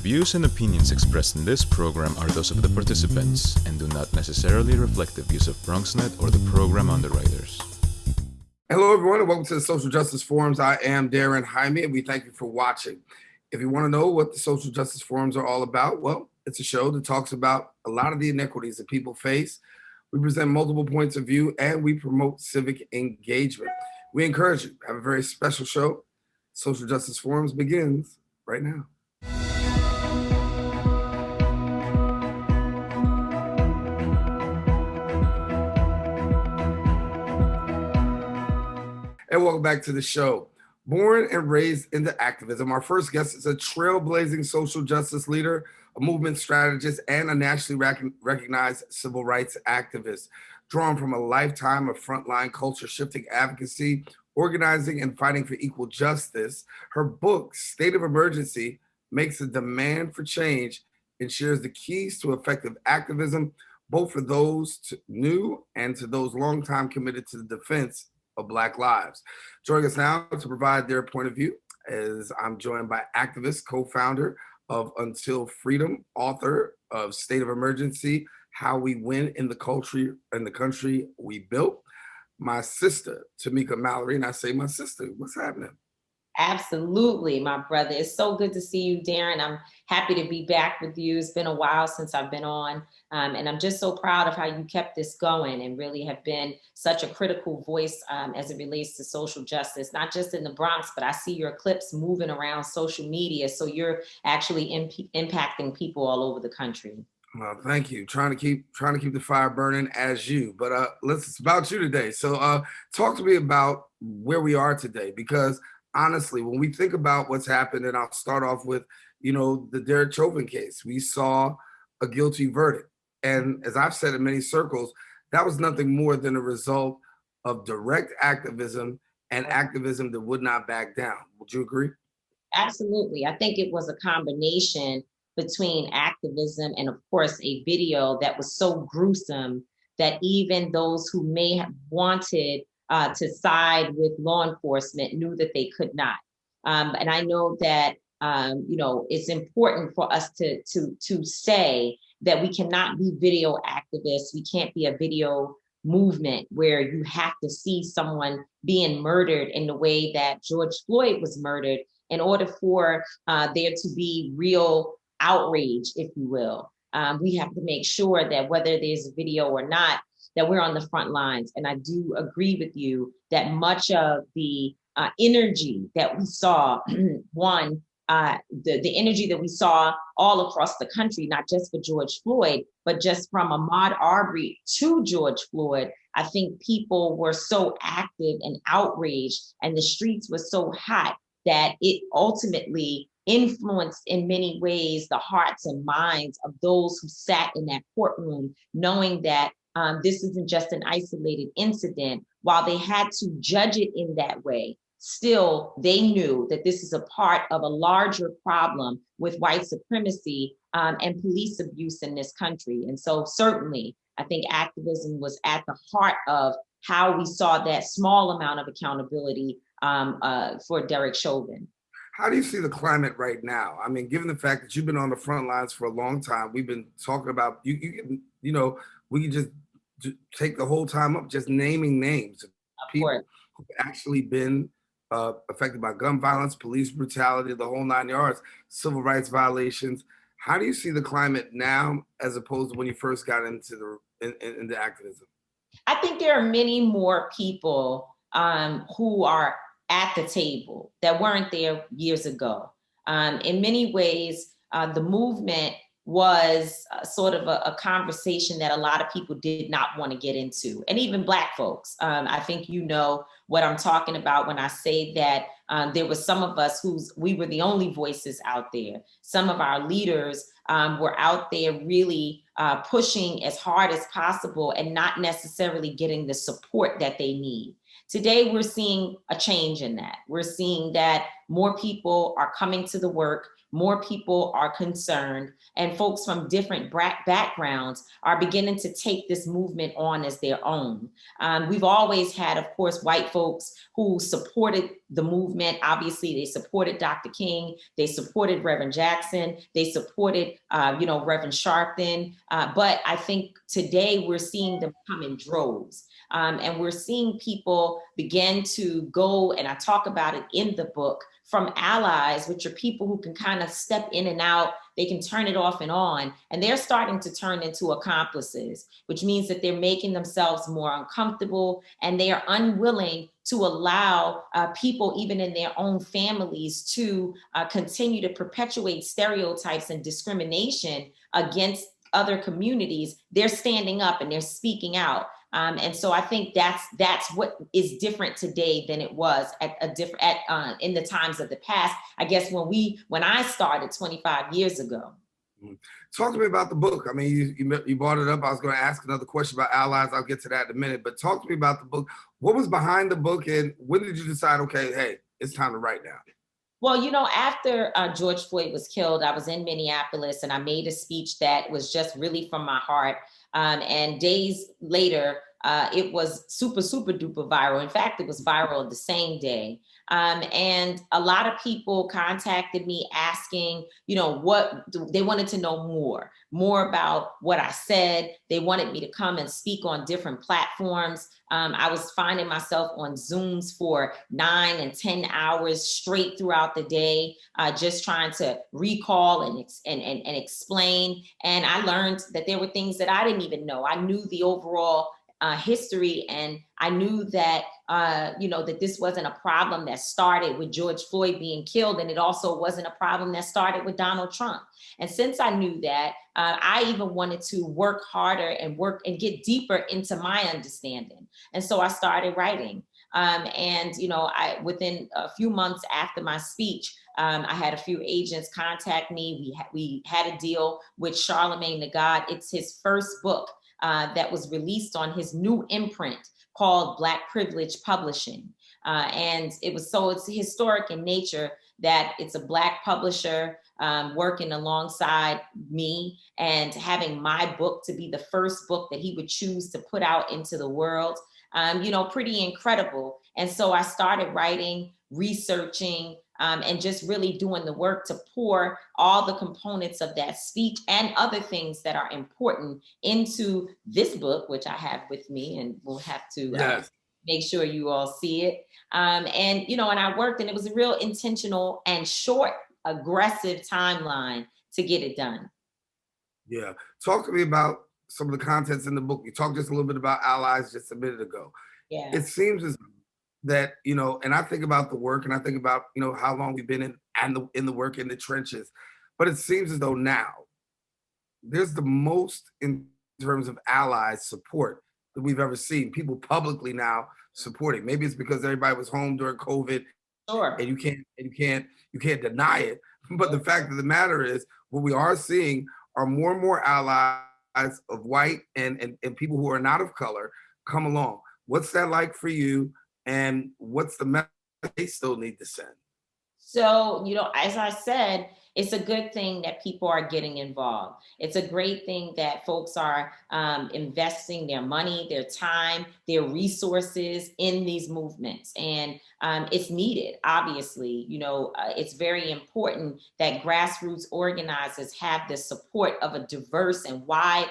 views and opinions expressed in this program are those of the participants and do not necessarily reflect the views of BronxNet or the program underwriters. Hello, everyone, and welcome to the Social Justice Forums. I am Daren, Jaime, and we thank you for watching. If you want to know what the Social Justice Forums are all about, well, it's a show that talks about a lot of the inequities that people face. We present multiple points of view, and we promote civic engagement. We encourage you to have a very special show. Social Justice Forums begins right now. And welcome back to the show. Born and raised into activism, our first guest is a trailblazing social justice leader, a movement strategist, and a nationally recognized civil rights activist. Drawn from a lifetime of frontline culture-shifting advocacy, organizing, and fighting for equal justice, her book, State of Emergency, makes a demand for change and shares the keys to effective activism, both for those new and to those longtime committed to the defense of Black lives. Joining us now to provide their point of view is I'm joined by activist, co-founder of Until Freedom, author of State of Emergency, How We Win in the Country We Built, my sister, Tamika Mallory, and I say my sister, what's happening? Absolutely, my brother. It's so good to see you, Daren. I'm happy to be back with you. It's been a while since I've been on, and I'm just so proud of how you kept this going and really have been such a critical voice as it relates to social justice, not just in the Bronx, but I see your clips moving around social media. So you're actually impacting people all over the country. Well, thank you. Trying to keep the fire burning as you. But it's about you today. So talk to me about where we are today, because honestly, when we think about what's happened, and I'll start off with, the Derek Chauvin case, we saw a guilty verdict. And as I've said in many circles, that was nothing more than a result of direct activism and activism that would not back down. Would you agree? Absolutely. I think it was a combination between activism and, of course, a video that was so gruesome that even those who may have wanted to side with law enforcement knew that they could not. And I know that, it's important for us to say that we cannot be video activists. We can't be a video movement where you have to see someone being murdered in the way that George Floyd was murdered in order for there to be real outrage, if you will. We have to make sure that whether there's a video or not, that we're on the front lines. And I do agree with you that much of the energy that we saw, the energy that we saw all across the country, not just for George Floyd, but just from Ahmaud Arbery to George Floyd, I think people were so active and outraged, and the streets were so hot that it ultimately influenced in many ways the hearts and minds of those who sat in that courtroom, knowing that this isn't just an isolated incident. While they had to judge it in that way, still they knew that this is a part of a larger problem with white supremacy and police abuse in this country. And so certainly, I think activism was at the heart of how we saw that small amount of accountability for Derek Chauvin. How do you see the climate right now? I mean, given the fact that you've been on the front lines for a long time, we've been talking about, we can just take the whole time up just naming names of people who've actually been affected by gun violence, police brutality, the whole 9 yards, civil rights violations. How do you see the climate now as opposed to when you first got into into activism? I think there are many more people who are at the table that weren't there years ago. In many ways, the movement was sort of a conversation that a lot of people did not want to get into, and even Black folks. I think you know what I'm talking about when I say that there was some of us we were the only voices out there. Some of our leaders were out there really pushing as hard as possible and not necessarily getting the support that they need. Today, we're seeing a change in that. We're seeing that more people are coming to the work, more people are concerned, and folks from different backgrounds are beginning to take this movement on as their own. We've always had, of course, white folks who supported the movement. Obviously, they supported Dr. King, they supported Reverend Jackson, they supported, Reverend Sharpton. But I think today we're seeing them come in droves. And we're seeing people begin to go, and I talk about it in the book, from allies, which are people who can kind of step in and out, they can turn it off and on, and they're starting to turn into accomplices, which means that they're making themselves more uncomfortable, and they are unwilling to allow people, even in their own families, to continue to perpetuate stereotypes and discrimination against other communities. They're standing up and they're speaking out. And so I think that's what is different today than it was in the times of the past, I guess, when I started 25 years ago. Talk to me about the book. I mean, you brought it up. I was going to ask another question about allies. I'll get to that in a minute. But talk to me about the book. What was behind the book, and when did you decide, okay, hey, it's time to write now? Well, after George Floyd was killed, I was in Minneapolis and I made a speech that was just really from my heart. And days later, it was super, super duper viral. In fact, it was viral the same day. And a lot of people contacted me asking, what they wanted to know more about what I said. They wanted me to come and speak on different platforms. I was finding myself on Zooms for 9 and 10 hours straight throughout the day, just trying to recall and explain. And I learned that there were things that I didn't even know. I knew the overall history, and I knew that that this wasn't a problem that started with George Floyd being killed, and it also wasn't a problem that started with Donald Trump. And since I knew that, I even wanted to work harder and get deeper into my understanding. And so I started writing. Within a few months after my speech, I had a few agents contact me. We had a deal with Charlemagne the God. It's his first book that was released on his new imprint called Black Privilege Publishing. And it's historic in nature that it's a Black publisher working alongside me and having my book to be the first book that he would choose to put out into the world. Pretty incredible. And so I started writing, researching, and just really doing the work to pour all the components of that speech and other things that are important into this book, which I have with me, and we'll have to make sure you all see it. And I worked, and it was a real intentional and short, aggressive timeline to get it done. Yeah. Talk to me about some of the contents in the book. You talked just a little bit about allies just a minute ago. Yeah. It seems as that, and I think about the work, and I think about, how long we've been in the work in the trenches, but it seems as though now there's the most in terms of allies support that we've ever seen. People publicly now supporting. Maybe it's because everybody was home during COVID. Sure. And you can't deny it. But the fact of the matter is, what we are seeing are more and more allies of white and people who are not of color come along. What's that like for you? And what's the message they still need to send? So, as I said, it's a good thing that people are getting involved. It's a great thing that folks are investing their money, their time, their resources in these movements. And it's needed, obviously. It's very important that grassroots organizers have the support of a diverse and wide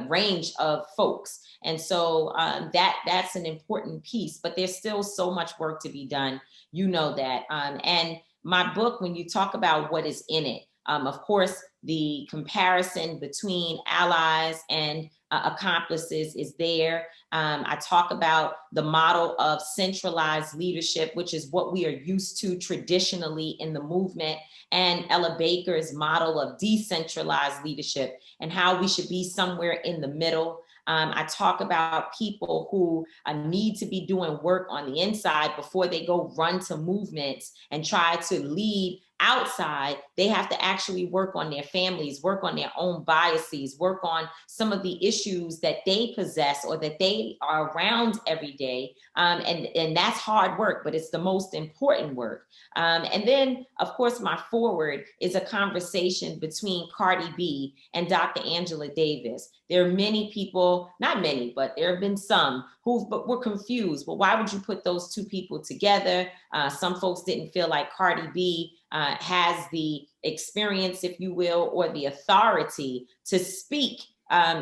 range of folks. And so that's an important piece, but there's still so much work to be done. That. And my book, when you talk about what is in it, of course, the comparison between allies and accomplices is there. I talk about the model of centralized leadership, which is what we are used to traditionally in the movement, and Ella Baker's model of decentralized leadership and how we should be somewhere in the middle. I talk about people who need to be doing work on the inside before they go run to movements and try to lead outside, they have to actually work on their families, work on their own biases, work on some of the issues that they possess or that they are around every day. And that's hard work, but it's the most important work. And then, of course, my forward is a conversation between Cardi B and Dr. Angela Davis. There are many people, not many, but there have been some who were confused. Well, why would you put those two people together? Some folks didn't feel like Cardi B has the experience, if you will, or the authority to speak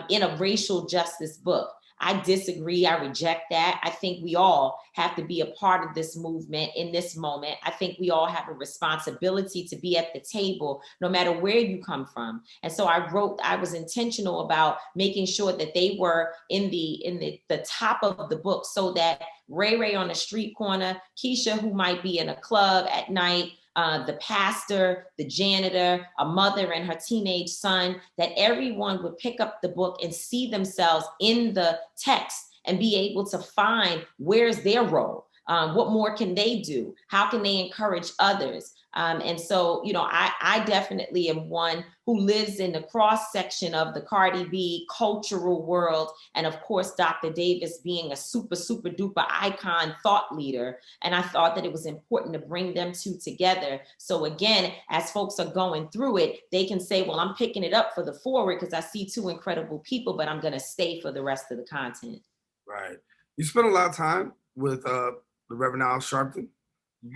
in a racial justice book. I disagree. I reject that. I think we all have to be a part of this movement in this moment. I think we all have a responsibility to be at the table, no matter where you come from. And so I was intentional about making sure that they were in the top of the book, so that Ray Ray on the street corner, Keisha, who might be in a club at night, the pastor, the janitor, a mother and her teenage son, that everyone would pick up the book and see themselves in the text and be able to find where's their role. What more can they do? How can they encourage others? And so, I definitely am one who lives in the cross section of the Cardi B cultural world. And of course, Dr. Davis being a super, super duper icon thought leader. And I thought that it was important to bring them two together. So again, as folks are going through it, they can say, well, I'm picking it up for the forward because I see two incredible people, but I'm going to stay for the rest of the content. Right. You spent a lot of time with the Reverend Al Sharpton,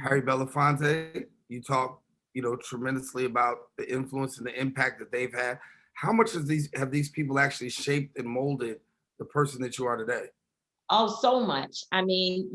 Harry Belafonte. You talk, tremendously about the influence and the impact that they've had. How much have these people actually shaped and molded the person that you are today? Oh, so much. I mean,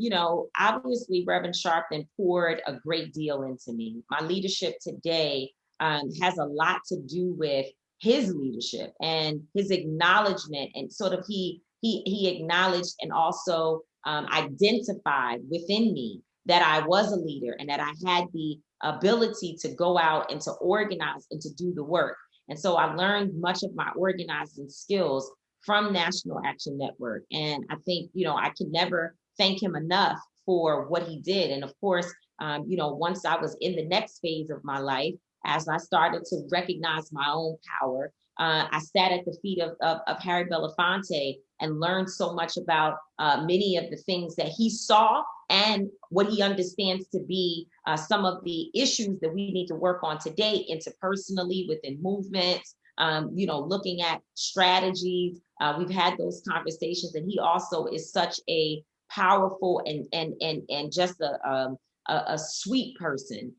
obviously Reverend Sharpton poured a great deal into me. My leadership today has a lot to do with his leadership and his acknowledgement, and sort of he acknowledged and also identified within me that I was a leader and that I had the ability to go out and to organize and to do the work. And so I learned much of my organizing skills from National Action Network. And I think, I could never thank him enough for what he did. And of course, once I was in the next phase of my life, as I started to recognize my own power, I sat at the feet of Harry Belafonte and learned so much about many of the things that he saw and what he understands to be some of the issues that we need to work on today, interpersonally within movements, looking at strategies. We've had those conversations, and he also is such a powerful and just a sweet person.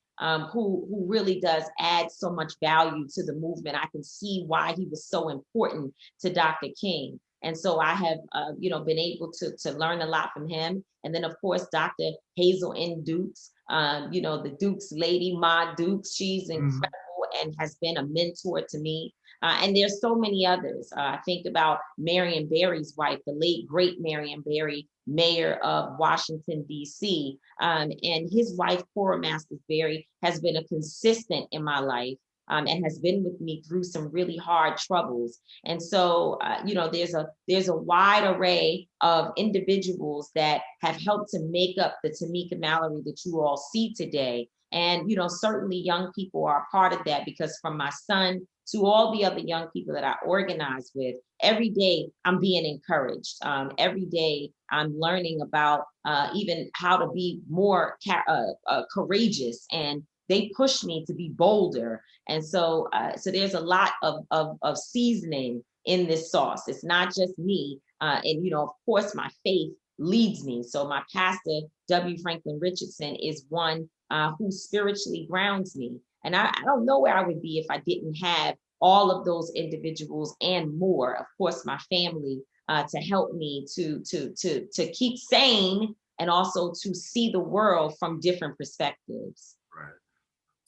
Who really does add so much value to the movement. I can see why he was so important to Dr. King. And so I have, been able to learn a lot from him. And then, of course, Dr. Hazel N. Dukes, the Dukes lady, Ma Dukes, she's incredible and has been a mentor to me. And there's so many others. I think about Marion Barry's wife, the late, great Marion Barry, mayor of Washington, D.C. And his wife, Cora Masters Barry, has been a consistent in my life. And has been with me through some really hard troubles. And so, there's a wide array of individuals that have helped to make up the Tamika Mallory that you all see today. And, certainly young people are a part of that, because from my son to all the other young people that I organize with, every day I'm being encouraged. Every day I'm learning about even how to be more courageous, and they push me to be bolder. And so there's a lot of seasoning in this sauce. It's not just me. And, of course, my faith leads me. So my pastor, W. Franklin Richardson, is one who spiritually grounds me. And I don't know where I would be if I didn't have all of those individuals and more. Of course, my family to help me to keep sane, and also to see the world from different perspectives. Right.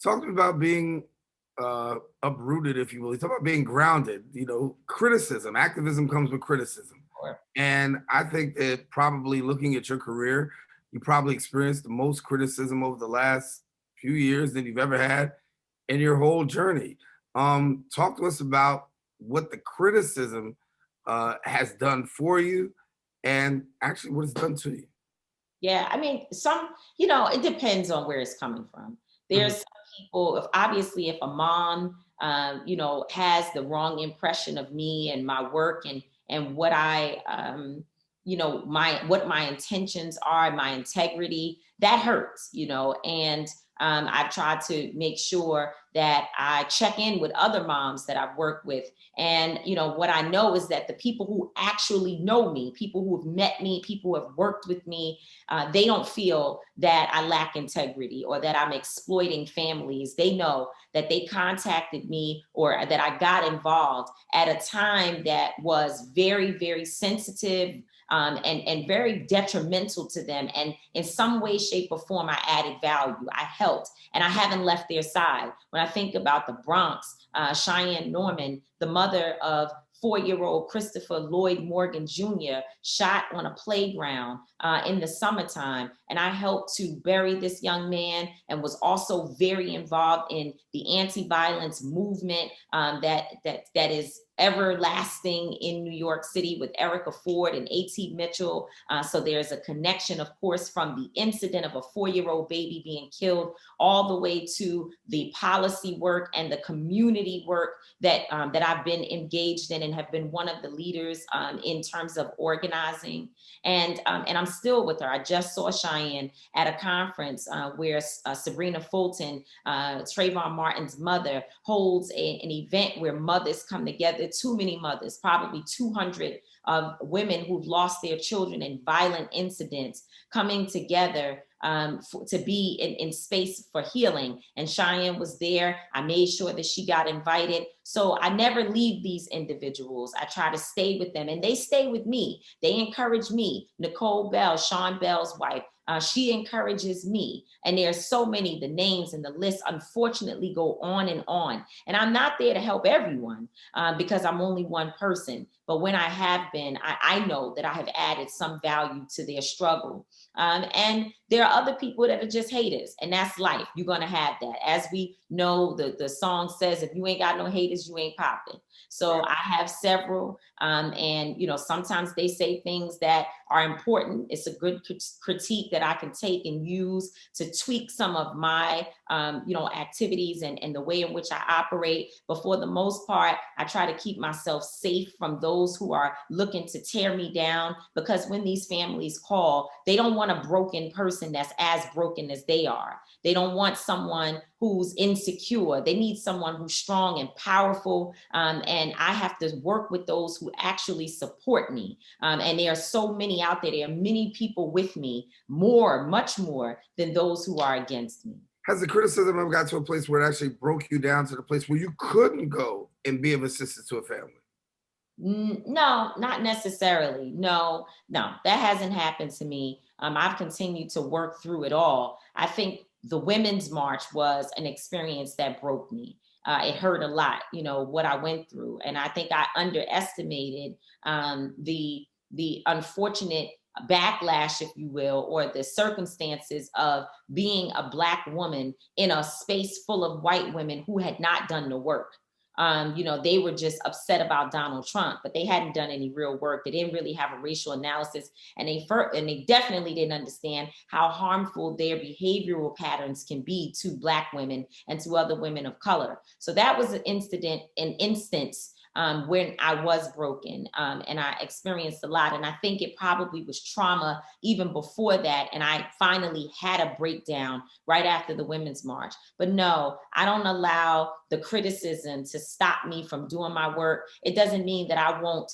Talk to me about being uprooted, if you will. Talk about being grounded. Criticism, activism comes with criticism. Sure. And I think that probably looking at your career, you probably experienced the most criticism over the last few years than you've ever had in your whole journey. Talk to us about what the criticism has done for you, and actually what it's done to you. Yeah, I mean, it depends on where it's coming from. There's some people, if a mom, has the wrong impression of me and my work and what I, what my intentions are, my integrity, that hurts, and I've tried to make sure that I check in with other moms that I've worked with. And, what I know is that the people who actually know me, people who have met me, people who have worked with me, they don't feel that I lack integrity or that I'm exploiting families. They know that they contacted me or that I got involved at a time that was very, very sensitive, and very detrimental to them. And in some way, shape, or form, I added value. I helped, and I haven't left their side. When I think about the Bronx, Cheyenne Norman, the mother of 4-year-old Christopher Lloyd Morgan Jr., shot on a playground in the summertime. And I helped to bury this young man and was also very involved in the anti-violence movement that is everlasting in New York City with Erica Ford and A.T. Mitchell. So there's a connection, of course, from the incident of a 4-year-old baby being killed all the way to the policy work and the community work that I've been engaged in and have been one of the leaders in terms of organizing. And I'm still with her. I just saw Cheyenne at a conference where Sabrina Fulton, Trayvon Martin's mother, holds an event where mothers come together. Too many mothers, probably 200 of women who've lost their children in violent incidents, coming together to be in space for healing. And Cheyenne was there. I made sure that she got invited. So I never leave these individuals. I try to stay with them and they stay with me. They encourage me. Nicole Bell, Sean Bell's wife, she encourages me. And there's so many, the names and the list unfortunately go on. And I'm not there to help everyone because I'm only one person. But when I have been, I know that I have added some value to their struggle. And there are other people that are just haters, and that's life. You're going to have that. As we know, the song says, if you ain't got no haters, you ain't popping. So I have several, and sometimes they say things that are important. It's a good critique that I can take and use to tweak some of my, activities and the way in which I operate. But for the most part, I try to keep myself safe from those who are looking to tear me down, because when these families call, they don't want a broken person that's as broken as they are. They don't want someone who's insecure. They need someone who's strong and powerful. And I have to work with those who actually support me. And there are so many out there. There are many people with me, much more than those who are against me. Has the criticism ever got to a place where it actually broke you down to the place where you couldn't go and be of assistance to a family? No, not necessarily. No, that hasn't happened to me. I've continued to work through it all. I think the Women's March was an experience that broke me. It hurt a lot, what I went through. And I think I underestimated the unfortunate backlash, if you will, or the circumstances of being a Black woman in a space full of white women who had not done the work. They were just upset about Donald Trump, but they hadn't done any real work. They didn't really have a racial analysis, and they definitely didn't understand how harmful their behavioral patterns can be to Black women and to other women of color. So that was an instance when I was broken, and I experienced a lot. And I think it probably was trauma even before that. And I finally had a breakdown right after the Women's March. But no, I don't allow the criticism to stop me from doing my work. It doesn't mean that I won't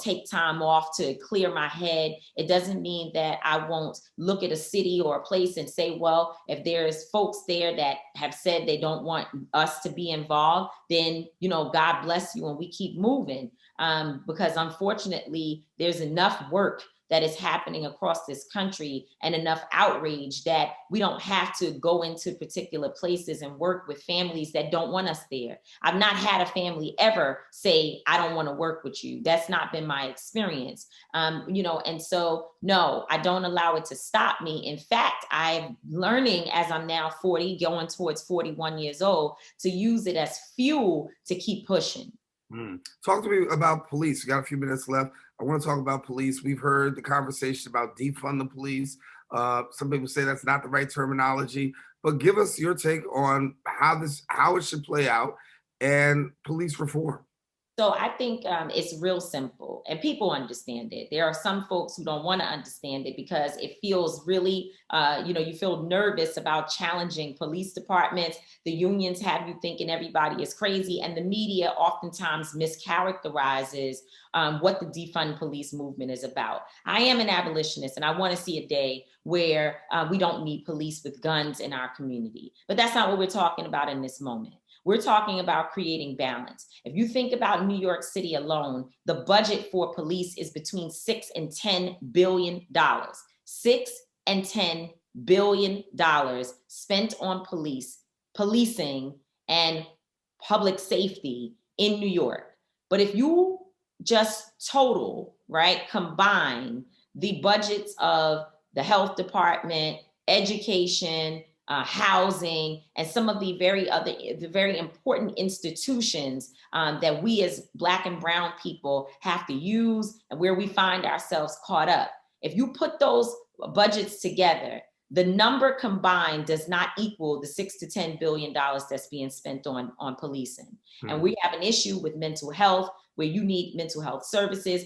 take time off to clear my head. It doesn't mean that I won't look at a city or a place and say, well, if there's folks there that have said they don't want us to be involved, then, God bless you, and we keep moving. Because unfortunately, there's enough work that is happening across this country and enough outrage that we don't have to go into particular places and work with families that don't want us there. I've not had a family ever say, I don't want to work with you. That's not been my experience. And so, no, I don't allow it to stop me. In fact, I'm learning as I'm now 40, going towards 41 years old, to use it as fuel to keep pushing. Talk to me about police. We got a few minutes left. I want to talk about police. We've heard the conversation about defund the police. Some people say that's not the right terminology, but give us your take on how it should play out and police reform. So I think it's real simple and people understand it. There are some folks who don't want to understand it because it feels really, you feel nervous about challenging police departments. The unions have you thinking everybody is crazy, and the media oftentimes mischaracterizes what the defund police movement is about. I am an abolitionist and I want to see a day where we don't need police with guns in our community. But that's not what we're talking about in this moment. We're talking about creating balance. If you think about New York City alone, the budget for police is between $6 and $10 billion. $6 and $10 billion spent on policing, and public safety in New York. But if you just combine the budgets of the health department, education, housing, and some of the very important institutions that we as Black and Brown people have to use, and where we find ourselves caught up. If you put those budgets together, the number combined does not equal the $6 to $10 billion that's being spent on policing. Mm-hmm. And we have an issue with mental health, where you need mental health services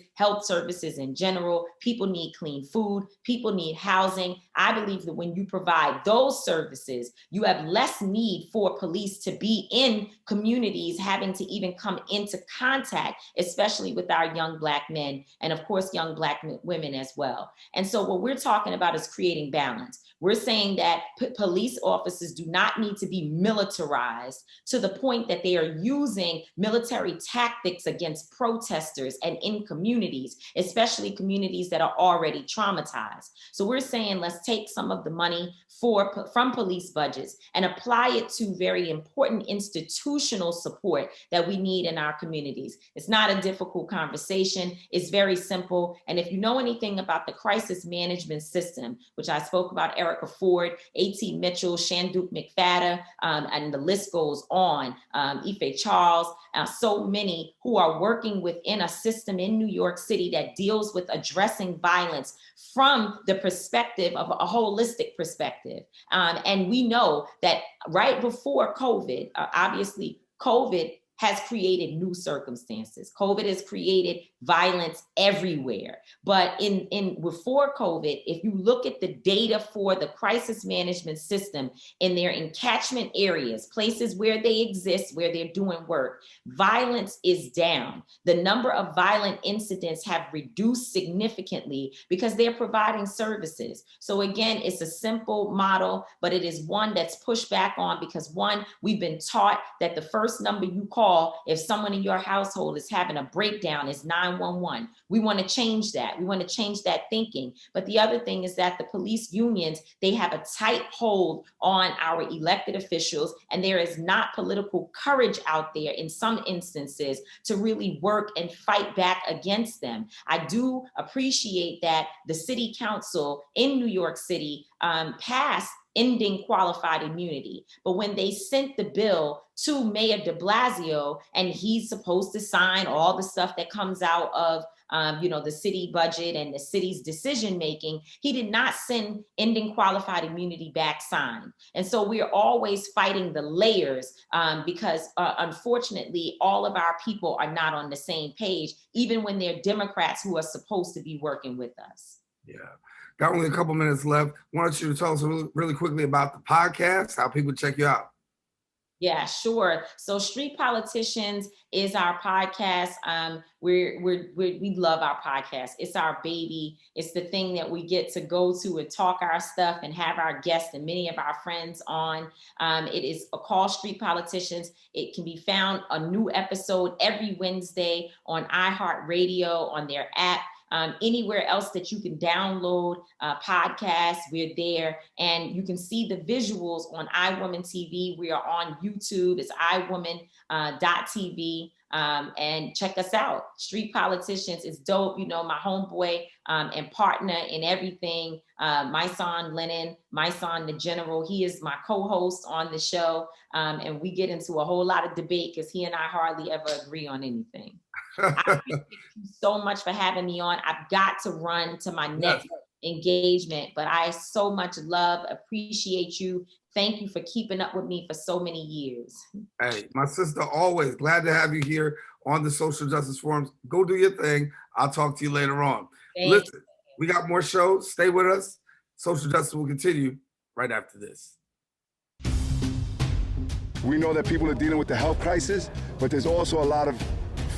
in general. People need clean food, people need housing. I believe that when you provide those services, you have less need for police to be in communities having to even come into contact, especially with our young Black men and of course, young Black women as well. And so what we're talking about is creating balance. We're saying that police officers do not need to be militarized to the point that they are using military tactics against protesters and in communities, especially communities that are already traumatized. So we're saying, let's take some of the money from police budgets and apply it to very important institutional support that we need in our communities. It's not a difficult conversation. It's very simple. And if you know anything about the crisis management system, which I spoke about, Erica Ford, A.T. Mitchell, Shanduke McFadden, and the list goes on, Ife Charles, so many who are working within a system in New York City that deals with addressing violence from the perspective of a holistic perspective. And we know that right before COVID, obviously COVID has created new circumstances. COVID has created violence everywhere. But before COVID, if you look at the data for the crisis management system in their encatchment areas, places where they exist, where they're doing work, violence is down. The number of violent incidents have reduced significantly because they're providing services. So again, it's a simple model, but it is one that's pushed back on because one, we've been taught that the first number you call if someone in your household is having a breakdown is 911. We want to change that. We want to change that thinking. But the other thing is that the police unions, they have a tight hold on our elected officials, and there is not political courage out there in some instances to really work and fight back against them. I do appreciate that the city council in New York City passed ending qualified immunity. But when they sent the bill to Mayor de Blasio, and he's supposed to sign all the stuff that comes out of the city budget and the city's decision-making, he did not send ending qualified immunity back signed. And so we're always fighting the layers because unfortunately, all of our people are not on the same page, even when they're Democrats who are supposed to be working with us. Yeah. Got only a couple minutes left. I want you to tell us really quickly about the podcast, how people check you out. Yeah, sure. So Street Politicians is our podcast. We love our podcast. It's our baby. It's the thing that we get to go to and talk our stuff and have our guests and many of our friends on. It is called Street Politicians. It can be found a new episode every Wednesday on iHeartRadio, on their app. Anywhere else that you can download podcasts, we're there. And you can see the visuals on iWoman TV. We are on YouTube. It's iWoman.tv. And check us out. Street Politicians is dope. You know, my homeboy and partner in everything, my son Lennon, my son the General, he is my co-host on the show. And we get into a whole lot of debate because he and I hardly ever agree on anything. I appreciate you so much for having me on. I've got to run to my next engagement. But I so much love, appreciate you. Thank you for keeping up with me for so many years. Hey, my sister, always glad to have you here on the Social Justice Forums. Go do your thing. I'll talk to you later on. Thanks. Listen, we got more shows. Stay with us. Social Justice will continue right after this. We know that people are dealing with the health crisis, but there's also a lot of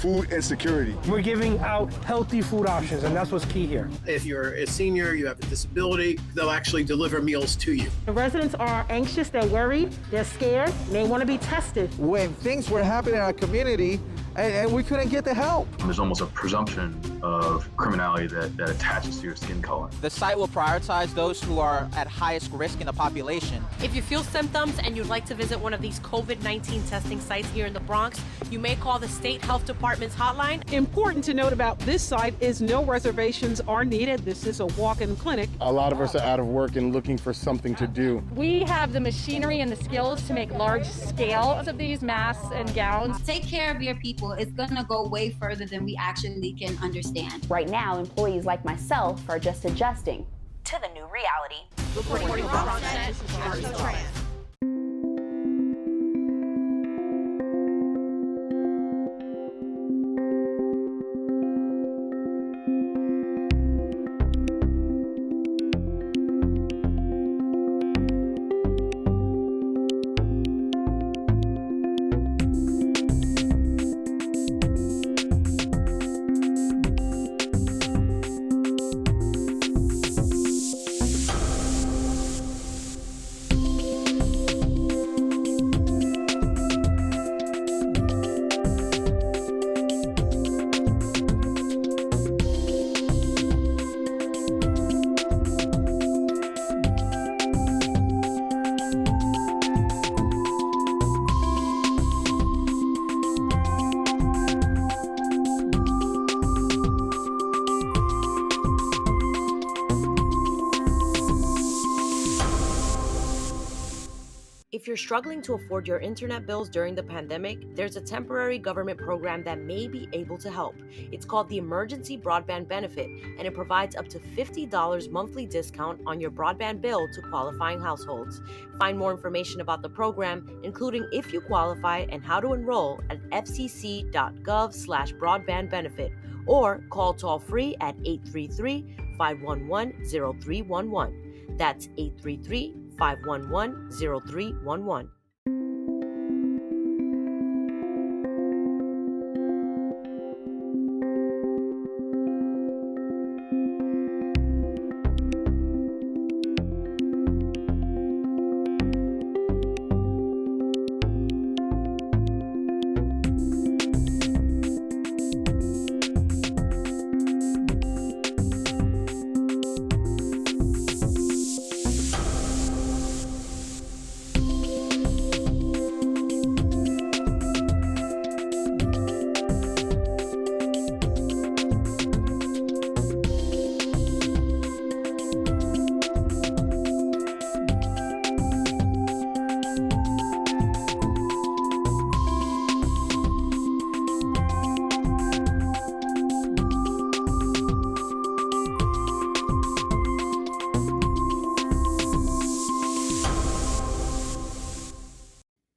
food insecurity. We're giving out healthy food options, and that's what's key here. If you're a senior, you have a disability, they'll actually deliver meals to you. The residents are anxious, they're worried, they're scared, they want to be tested. When things were happening in our community and we couldn't get the help. There's almost a presumption of criminality that attaches to your skin color. The site will prioritize those who are at highest risk in the population. If you feel symptoms and you'd like to visit one of these COVID-19 testing sites here in the Bronx, you may call the State Health Department's hotline. Important to note about this site is no reservations are needed. This is a walk-in clinic. A lot of us are out of work and looking for something to do. We have the machinery and the skills to make large scales of these masks and gowns. Take care of your people. It's going to go way further than we actually can understand. Right now, employees like myself are just adjusting to the new reality. Reporting from BronxNet, this is Daren. If you're struggling to afford your internet bills during the pandemic, there's a temporary government program that may be able to help. It's called the Emergency Broadband Benefit, and it provides up to $50 monthly discount on your broadband bill to qualifying households. Find more information about the program, including if you qualify and how to enroll, at fcc.gov/broadbandbenefit, or call toll-free at 833-511-0311. That's 833-511-0311.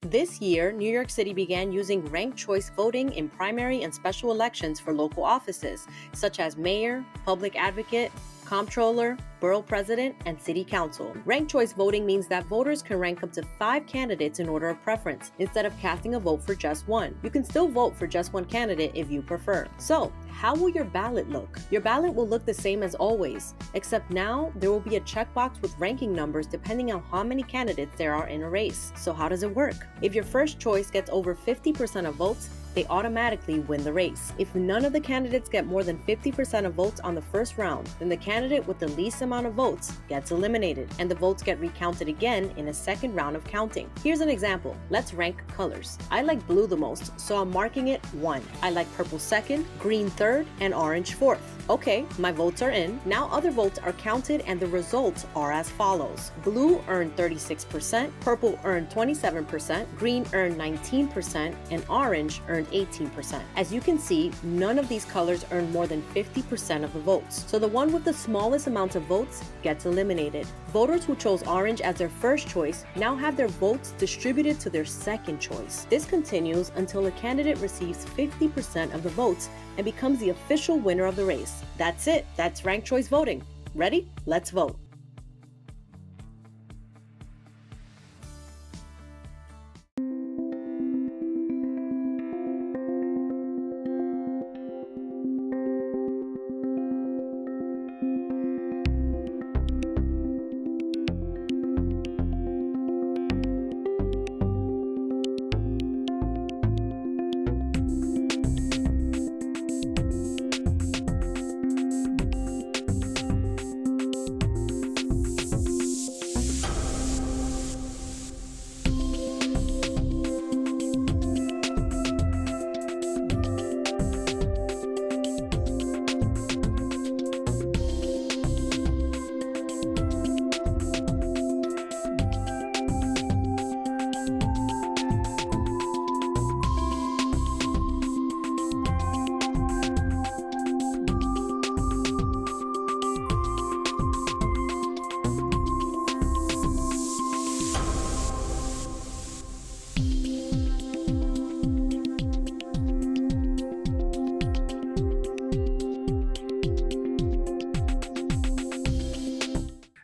This year, New York City began using ranked choice voting in primary and special elections for local offices, such as mayor, public advocate, comptroller, borough president, and city council. Ranked choice voting means that voters can rank up to 5 candidates in order of preference, instead of casting a vote for just one. You can still vote for just one candidate if you prefer. So, how will your ballot look? Your ballot will look the same as always, except now there will be a checkbox with ranking numbers depending on how many candidates there are in a race. So how does it work? If your first choice gets over 50% of votes, they automatically win the race. If none of the candidates get more than 50% of votes on the first round, then the candidate with the least amount of votes gets eliminated, and the votes get recounted again in a second round of counting. Here's an example. Let's rank colors. I like blue the most, so I'm marking it 1. I like purple second, green third, and orange fourth. Okay, my votes are in. Now other votes are counted and the results are as follows. Blue earned 36%, purple earned 27%, green earned 19%, and orange earned earned 18%. As you can see, none of these colors earned more than 50% of the votes. So the one with the smallest amount of votes gets eliminated. Voters who chose orange as their first choice now have their votes distributed to their second choice. This continues until a candidate receives 50% of the votes and becomes the official winner of the race. That's it. That's ranked choice voting. Ready? Let's vote.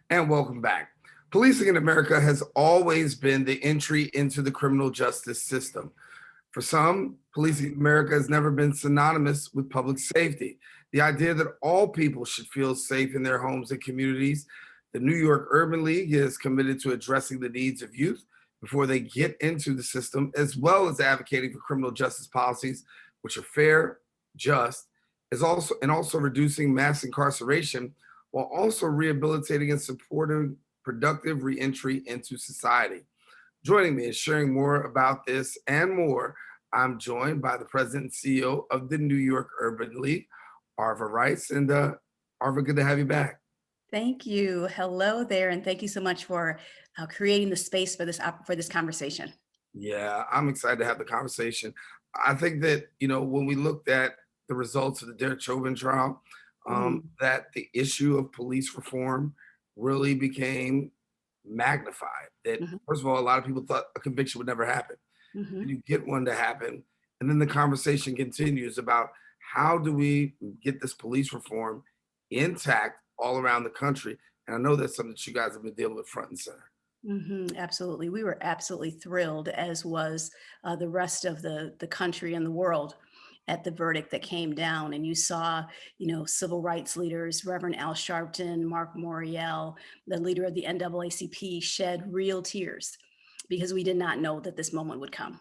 And welcome back. Policing in America has always been the entry into the criminal justice system. For some, policing in America has never been synonymous with public safety. The idea that all people should feel safe in their homes and communities. The New York Urban League is committed to addressing the needs of youth before they get into the system, as well as advocating for criminal justice policies which are fair, just, and also reducing mass incarceration, while also rehabilitating and supporting productive reentry into society. Joining me and sharing more about this and more, I'm joined by the president and CEO of the New York Urban League, Arva Rice. And Arva, good to have you back. Thank you. Hello there, and thank you so much for creating the space for this conversation. Yeah, I'm excited to have the conversation. I think that, when we looked at the results of the Derek Chauvin trial, that the issue of police reform really became magnified. That first of all, a lot of people thought a conviction would never happen. And you get one to happen, and then the conversation continues about how do we get this police reform intact all around the country. And I know that's something that you guys have been dealing with front and center. Absolutely. We were absolutely thrilled, as was the rest of the country and the world, at the verdict that came down. And you saw, civil rights leaders, Reverend Al Sharpton, Mark Morial, the leader of the NAACP, shed real tears because we did not know that this moment would come.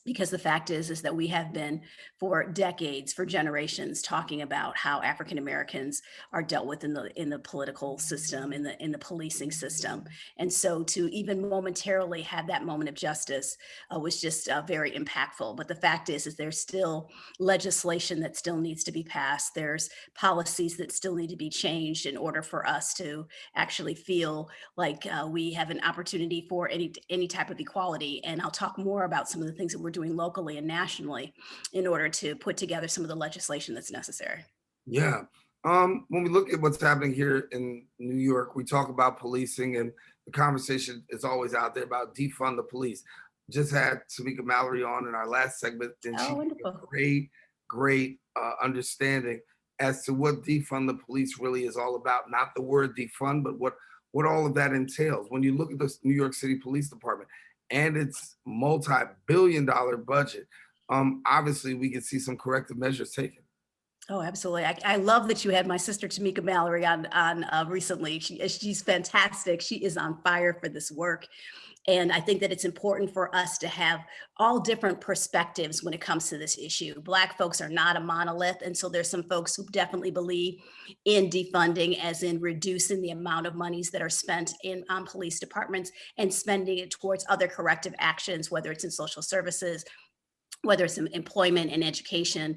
Because the fact is that we have been for decades, for generations, talking about how African Americans are dealt with in the political system, in the policing system, and so to even momentarily have that moment of justice was just very impactful. But the fact is there's still legislation that still needs to be passed. There's policies that still need to be changed in order for us to actually feel like we have an opportunity for any type of equality. And I'll talk more about some of the things that we're doing locally and nationally in order to put together some of the legislation that's necessary. Yeah. When we look at what's happening here in New York, we talk about policing, and the conversation is always out there about defund the police. Just had Tamika Mallory on in our last segment, and she had a great understanding as to what defund the police really is all about. Not the word defund, but what all of that entails. When you look at the New York City Police Department and its multi-billion-dollar budget, obviously we can see some corrective measures taken. Oh, absolutely. I love that you had my sister Tamika Mallory on recently. She's fantastic. She is on fire for this work. And I think that it's important for us to have all different perspectives when it comes to this issue. Black folks are not a monolith. And so there's some folks who definitely believe in defunding, as in reducing the amount of monies that are spent on police departments and spending it towards other corrective actions, whether it's in social services, whether it's in employment and education.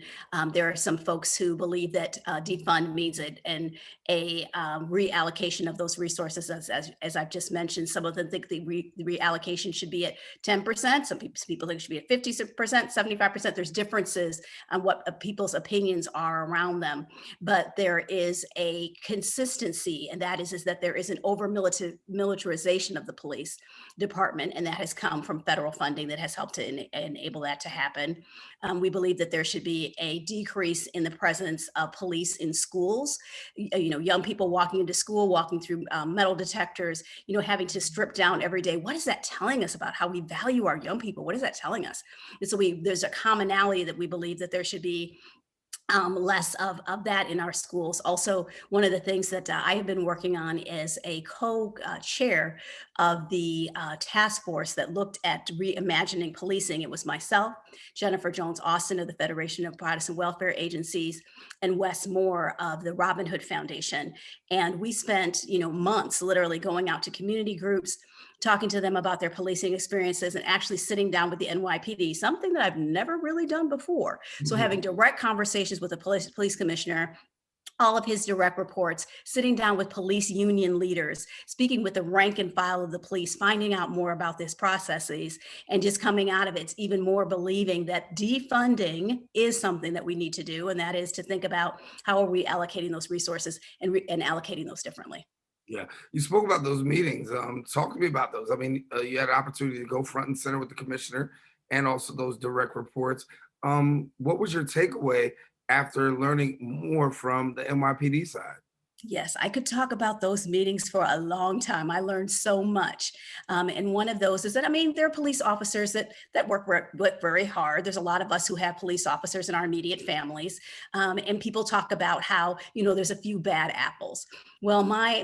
There are some folks who believe that defund means a reallocation of those resources, as I've just mentioned. Some of them think the reallocation should be at 10%. Some people think it should be at 50%, 75%. There's differences on what people's opinions are around them. But there is a consistency, and that is that there is an over-militarization of the police department, and that has come from federal funding that has helped to enable that to happen. We believe that there should be a decrease in the presence of police in schools. Young people walking into school, walking through metal detectors, having to strip down every day. What is that telling us about how we value our young people? What is that telling us? And so there's a commonality that we believe that there should be less of that in our schools. Also, one of the things that I have been working on is a co-chair of the task force that looked at reimagining policing. It was myself, Jennifer Jones Austin of the Federation of Protestant Welfare Agencies, and Wes Moore of the Robin Hood Foundation. And we spent, months literally going out to community groups, talking to them about their policing experiences, and actually sitting down with the NYPD, something that I've never really done before. So having direct conversations with the police commissioner, all of his direct reports, sitting down with police union leaders, speaking with the rank and file of the police, finding out more about these processes, and just coming out of it even more believing that defunding is something that we need to do, and that is to think about how are we allocating those resources and allocating those differently. Yeah, you spoke about those meetings. Talk to me about those. I mean, you had an opportunity to go front and center with the commissioner and also those direct reports. What was your takeaway after learning more from the NYPD side? Yes, I could talk about those meetings for a long time. I learned so much. And one of those is that, there are police officers that work very hard. There's a lot of us who have police officers in our immediate families. And people talk about how, there's a few bad apples. Well, my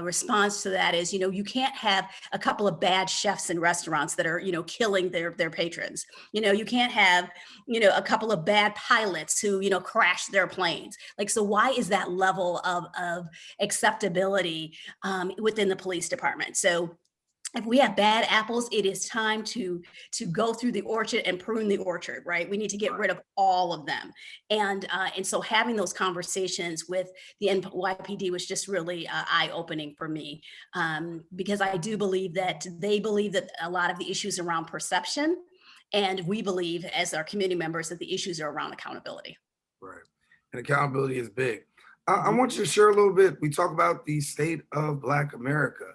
response to that is, you can't have a couple of bad chefs in restaurants that are, killing their patrons. You can't have, a couple of bad pilots who, crash their planes. So why is that level of acceptability within the police department? So if we have bad apples, it is time to go through the orchard and prune the orchard, right? We need to get rid of all of them. And so having those conversations with the NYPD was just really eye-opening for me, because I do believe that they believe that a lot of the issues around perception, and we believe as our community members that the issues are around accountability. Right, and accountability is big. I want you to share a little bit. We talk about the state of Black America.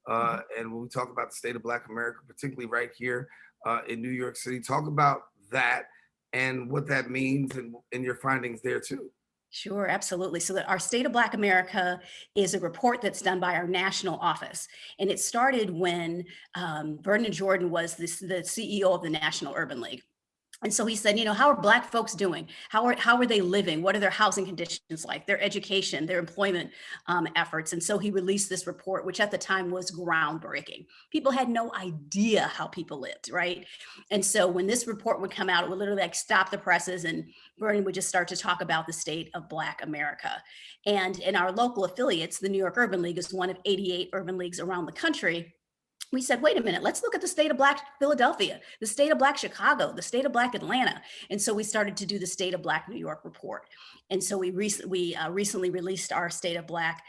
And when we talk about the state of Black America, particularly right here in New York City, talk about that and what that means and your findings there too. Sure, absolutely. So that our State of Black America is a report that's done by our national office. And it started when Vernon Jordan was the CEO of the National Urban League. And so he said, how are Black folks doing? How are they living? What are their housing conditions like? Their education, their employment efforts. And so he released this report, which at the time was groundbreaking. People had no idea how people lived, right? And so when this report would come out, it would literally stop the presses, and Vernon would just start to talk about the state of Black America. And in our local affiliates, the New York Urban League is one of 88 urban leagues around the country. We said, wait a minute, let's look at the state of Black Philadelphia, the state of Black Chicago, the state of Black Atlanta. And so we started to do the state of Black New York report. And so we recently released our state of Black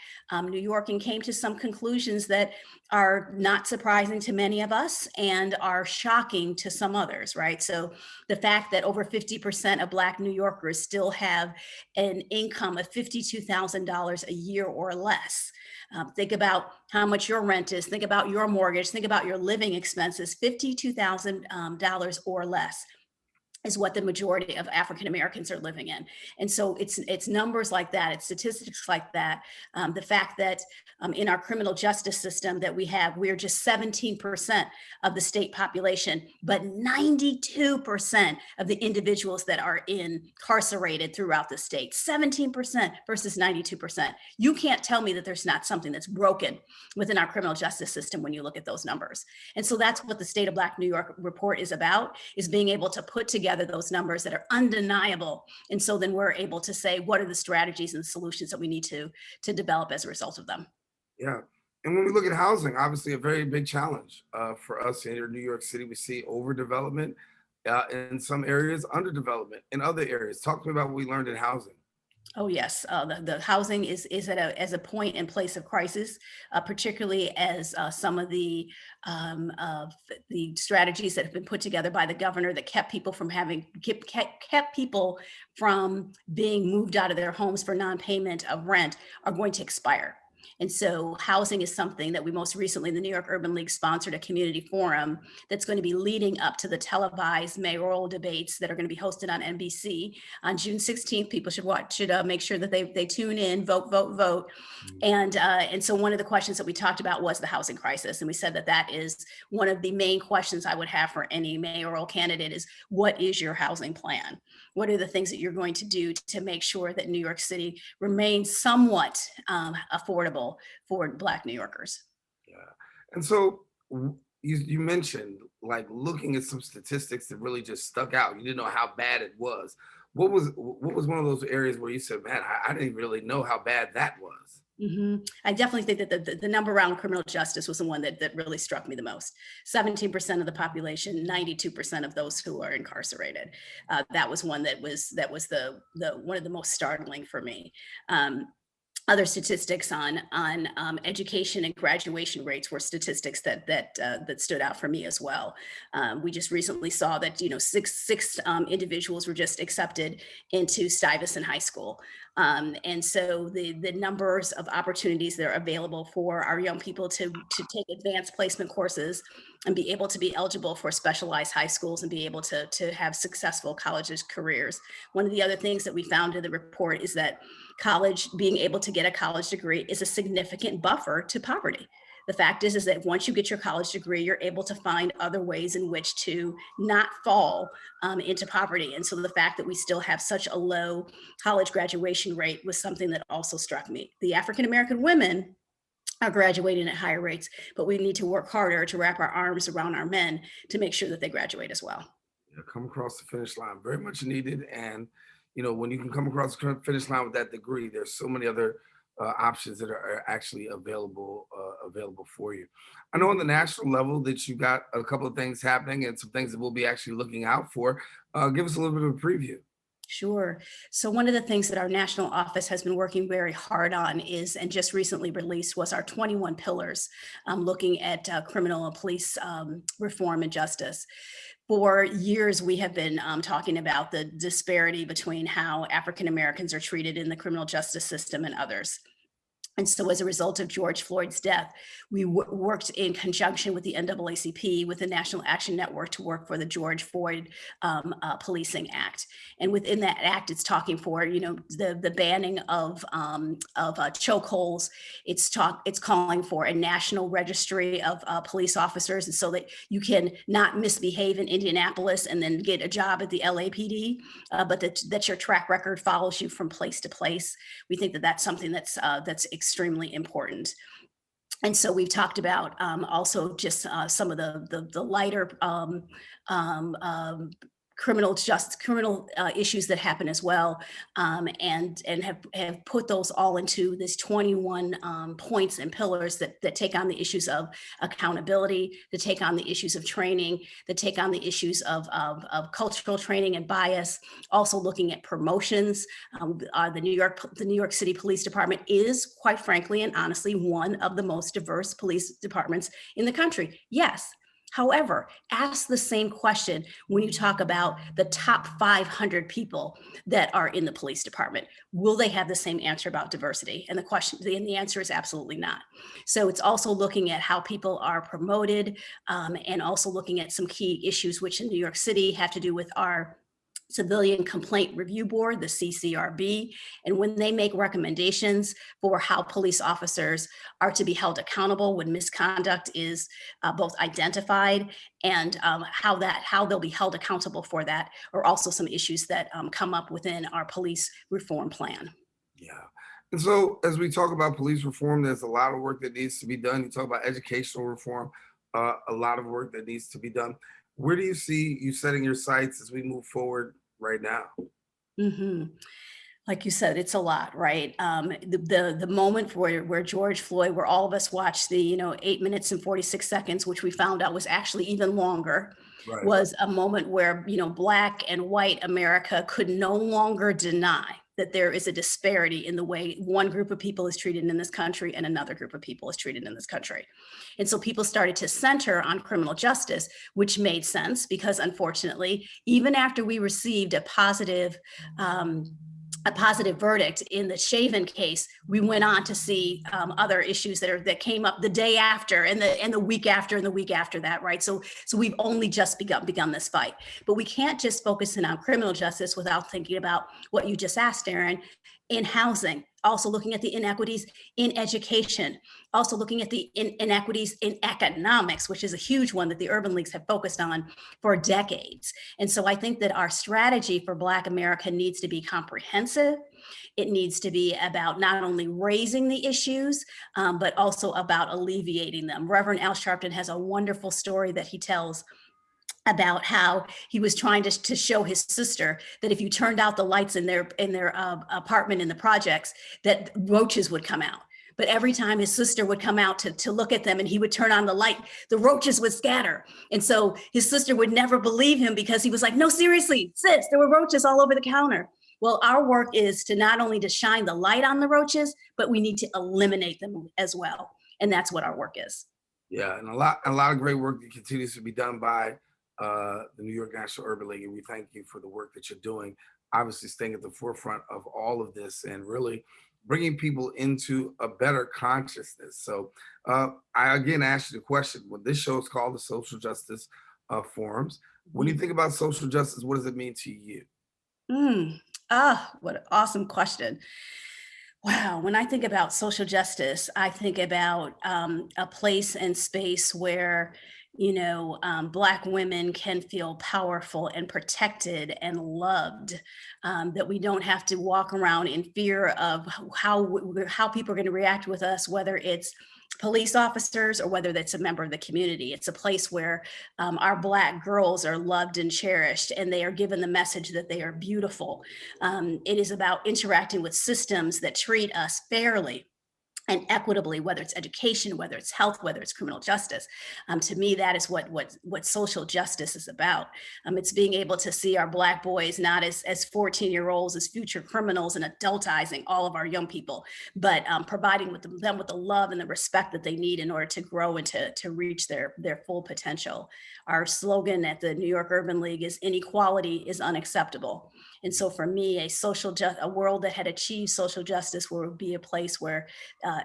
New York and came to some conclusions that are not surprising to many of us and are shocking to some others, right? So the fact that over 50% of Black New Yorkers still have an income of $52,000 a year or less. Think about how much your rent is, think about your mortgage, think about your living expenses, $52,000 or less is what the majority of African Americans are living in. And so it's numbers like that, it's statistics like that. The fact that in our criminal justice system that we're just 17% of the state population, but 92% of the individuals that are incarcerated throughout the state, 17% versus 92%. You can't tell me that there's not something that's broken within our criminal justice system when you look at those numbers. And so that's what the State of Black New York report is about, is being able to put together those numbers that are undeniable. And so then we're able to say, what are the strategies and solutions that we need to develop as a result of them? Yeah. And when we look at housing, obviously a very big challenge for us here in New York City. We see overdevelopment. in some areas, underdevelopment in other areas. Talk to me about what we learned in housing. Oh yes, the housing is at a point and place of crisis, particularly as some of the strategies that have been put together by the governor that kept people from kept people from being moved out of their homes for non-payment of rent are going to expire. And so housing is something that we most recently, the New York Urban League sponsored a community forum that's going to be leading up to the televised mayoral debates that are going to be hosted on NBC on June 16th. People should make sure that they tune in, vote. And so one of the questions that we talked about was the housing crisis. And we said that is one of the main questions I would have for any mayoral candidate is, what is your housing plan? What are the things that you're going to do to make sure that New York City remains somewhat affordable for Black New Yorkers? Yeah. And so you mentioned like looking at some statistics that really just stuck out. You didn't know how bad it was. What was one of those areas where you said, man, I didn't really know how bad that was? I definitely think that the number around criminal justice was the one that really struck me the most. 17% of the population, 92% of those who are incarcerated. That was one that was the one of the most startling for me. Other statistics on education and graduation rates were statistics that stood out for me as well. We just recently saw that six individuals were just accepted into Stuyvesant High School, and so the numbers of opportunities that are available for our young people to take advanced placement courses and be able to be eligible for specialized high schools and be able to have successful colleges careers. One of the other things that we found in the report is that being able to get a college degree is a significant buffer to poverty. The fact is that once you get your college degree, you're able to find other ways in which to not fall into poverty. And so the fact that we still have such a low college graduation rate was something that also struck me. The African-American women are graduating at higher rates, but we need to work harder to wrap our arms around our men to make sure that they graduate as well. Yeah, come across the finish line, very much needed. And when you can come across the finish line with that degree, there's so many other options that are actually available for you. I know on the national level that you got a couple of things happening and some things that we'll be actually looking out for. Give us a little bit of a preview. Sure. So one of the things that our national office has been working very hard on is, and just recently released, was our 21 pillars looking at criminal and police reform and justice. For years, we have been talking about the disparity between how African Americans are treated in the criminal justice system and others. And so as a result of George Floyd's death, we worked in conjunction with the NAACP, with the National Action Network, to work for the George Floyd Policing Act. And within that act, it's talking for, the banning of chokeholds. It's calling for a national registry of police officers, and so that you can not misbehave in Indianapolis and then get a job at the LAPD, but that your track record follows you from place to place. We think that that's something that's extremely important. And so we've talked about also just some of the lighter criminal issues that happen as well, and have put those all into this 21 points and pillars that take on the issues of accountability, that take on the issues of training, that take on the issues of cultural training and bias, also looking at promotions. The New York City Police Department is, quite frankly and honestly, one of the most diverse police departments in the country. Yes. However, ask the same question when you talk about the top 500 people that are in the police department. Will they have the same answer about diversity? And the answer is absolutely not. So it's also looking at how people are promoted, and also looking at some key issues which in New York City have to do with our Civilian Complaint Review Board, the CCRB, and when they make recommendations for how police officers are to be held accountable when misconduct is both identified, and how they'll be held accountable for that, are also some issues that come up within our police reform plan. Yeah. And so as we talk about police reform, there's a lot of work that needs to be done. You talk about educational reform, a lot of work that needs to be done. Where do you see you setting your sights as we move forward right now? Like you said, it's a lot, right? The moment where George Floyd, where all of us watched the 8 minutes and 46 seconds, which we found out was actually even longer, Right. was a moment where Black and white America could no longer deny that there is a disparity in the way one group of people is treated in this country and another group of people is treated in this country. And so people started to center on criminal justice, which made sense because unfortunately, even after we received a positive verdict in the Shaven case, we went on to see other issues that came up the day after and the week after and the week after that, right? So we've only just begun this fight. But we can't just focus in on criminal justice without thinking about what you just asked, Daren, in housing, also looking at the inequities in education, also looking at the inequities in economics, which is a huge one that the urban leagues have focused on for decades. And so I think that our strategy for Black America needs to be comprehensive. It needs to be about not only raising the issues, but also about alleviating them. Reverend Al Sharpton has a wonderful story that he tells about how he was trying to show his sister that if you turned out the lights in their apartment in the projects, that roaches would come out. But every time his sister would come out to look at them and he would turn on the light, the roaches would scatter. And so his sister would never believe him because he was like, no, seriously, sis, there were roaches all over the counter. Well, our work is to not only to shine the light on the roaches, but we need to eliminate them as well. And that's what our work is. Yeah, and a lot of great work that continues to be done by the New York National Urban League, and we thank you for the work that you're doing, obviously staying at the forefront of all of this and really bringing people into a better consciousness. So I again asked you the question, well, this show is called the Social Justice Forums. When you think about social justice, what does it mean to you? What an awesome question. Wow, when I think about social justice, I think about a place and space where Black women can feel powerful and protected and loved, that we don't have to walk around in fear of how people are going to react with us, whether it's police officers or whether that's a member of the community. It's a place where our Black girls are loved and cherished, and they are given the message that they are beautiful. It is about interacting with systems that treat us fairly and equitably, whether it's education, whether it's health, whether it's criminal justice. To me, that is what social justice is about. It's being able to see our Black boys not as 14-year-olds, as future criminals and adultizing all of our young people, but providing them with the love and the respect that they need in order to grow and to reach their full potential. Our slogan at the New York Urban League is inequality is unacceptable. And so for me, a world that had achieved social justice would be a place where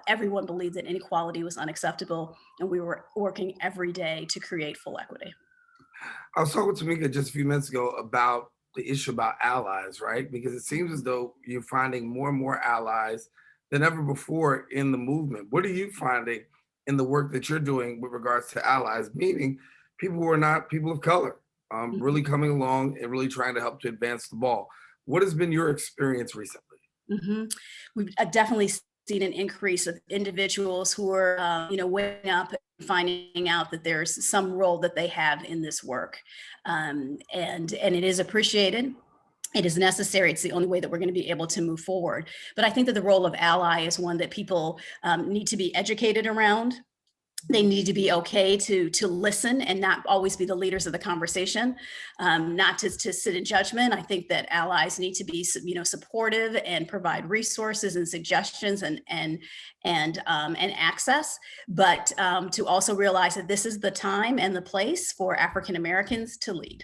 everyone believed that inequality was unacceptable, and we were working every day to create full equity. I was talking to Tamika just a few minutes ago about the issue about allies, right? Because it seems as though you're finding more and more allies than ever before in the movement. What are you finding in the work that you're doing with regards to allies, meaning people who are not people of color, really coming along and really trying to help to advance the ball? What has been your experience recently? We've definitely seen an increase of individuals who are, waking up and finding out that there's some role that they have in this work, and it is appreciated. It is necessary. It's the only way that we're going to be able to move forward. But I think that the role of ally is one that people need to be educated around. They need to be okay to listen and not always be the leaders of the conversation, not to sit in judgment. I think that allies need to be, supportive and provide resources and suggestions and access, but to also realize that this is the time and the place for African Americans to lead.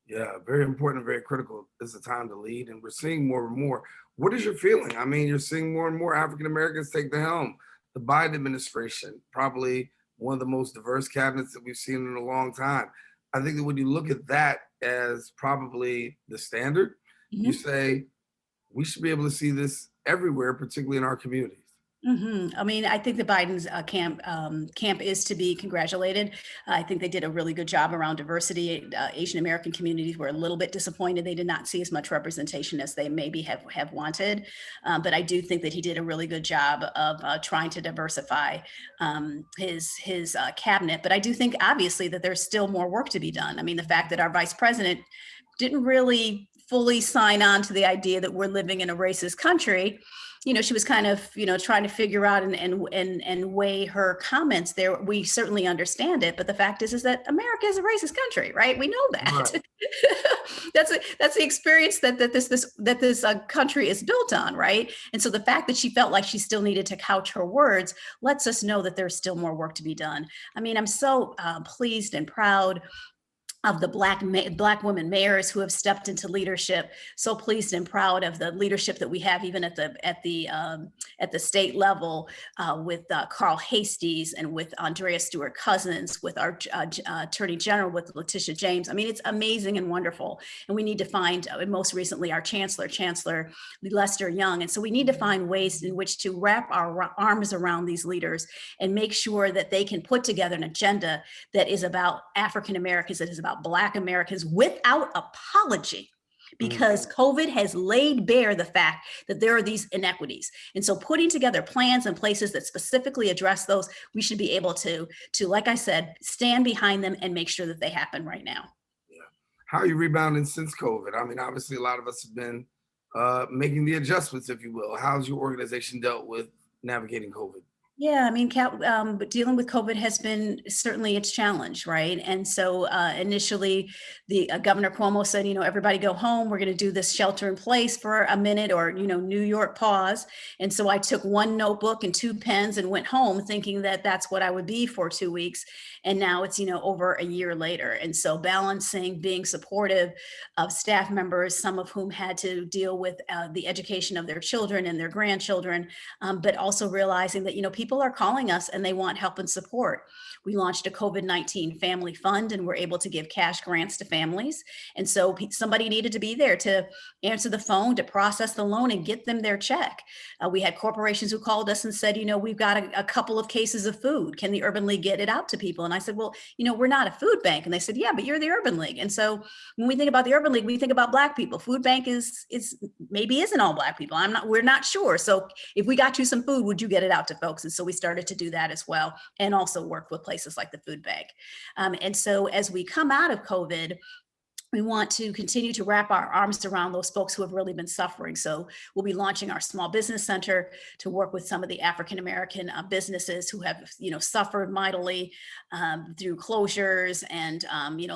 Yeah, very important, very critical. It's a time to lead, and we're seeing more and more. What is your feeling? I mean, you're seeing more and more African Americans take the helm. The Biden administration, probably one of the most diverse cabinets that we've seen in a long time. I think that when you look at that as probably the standard, you say we should be able to see this everywhere, particularly in our communities. I mean, I think the Biden's camp is to be congratulated. I think they did a really good job around diversity. Asian American communities were a little bit disappointed. They did not see as much representation as they maybe have wanted. But I do think that he did a really good job of trying to diversify his cabinet. But I do think, obviously, that there's still more work to be done. I mean, the fact that our vice president didn't really fully sign on to the idea that we're living in a racist country. She was kind of, trying to figure out and weigh her comments there. We certainly understand it, but the fact is that America is a racist country, right? We know that. Right. that's the experience that this country is built on, right? And so the fact that she felt like she still needed to couch her words lets us know that there's still more work to be done. I mean, I'm so pleased and proud of the Black women mayors who have stepped into leadership. So pleased and proud of the leadership that we have, even at the state level, with Carl Hasties and with Andrea Stewart Cousins, with our Attorney General, with Letitia James. I mean, it's amazing and wonderful. And we need to find, and most recently, our Chancellor Lester Young. And so we need to find ways in which to wrap our arms around these leaders and make sure that they can put together an agenda that is about African Americans, that is about Black Americans without apology, because COVID has laid bare the fact that there are these inequities. And so putting together plans and places that specifically address those, we should be able to, like I said, stand behind them and make sure that they happen right now. Yeah. How are you rebounding since COVID? I mean, obviously a lot of us have been making the adjustments, if you will. How's your organization dealt with navigating COVID? Yeah, I mean, dealing with COVID has been certainly its challenge, right? And so initially, the Governor Cuomo said, everybody go home. We're going to do this shelter in place for a minute, or, New York pause. And so I took one notebook and 2 pens and went home thinking that that's what I would be for 2 weeks. And now it's, over a year later. And so balancing being supportive of staff members, some of whom had to deal with the education of their children and their grandchildren, but also realizing that, people are calling us and they want help and support. We launched a COVID-19 family fund, and we're able to give cash grants to families. And so somebody needed to be there to answer the phone, to process the loan and get them their check. We had corporations who called us and said, we've got a couple of cases of food. Can the Urban League get it out to people? And I said, well, we're not a food bank. And they said, yeah, but you're the Urban League. And so when we think about the Urban League, we think about Black people. Food bank is maybe isn't all Black people. We're not sure. So if we got you some food, would you get it out to folks? And so we started to do that as well, and also work with places like the food bank. And so as we come out of COVID, we want to continue to wrap our arms around those folks who have really been suffering. So we'll be launching our small business center to work with some of the African-American businesses who have, suffered mightily through closures and,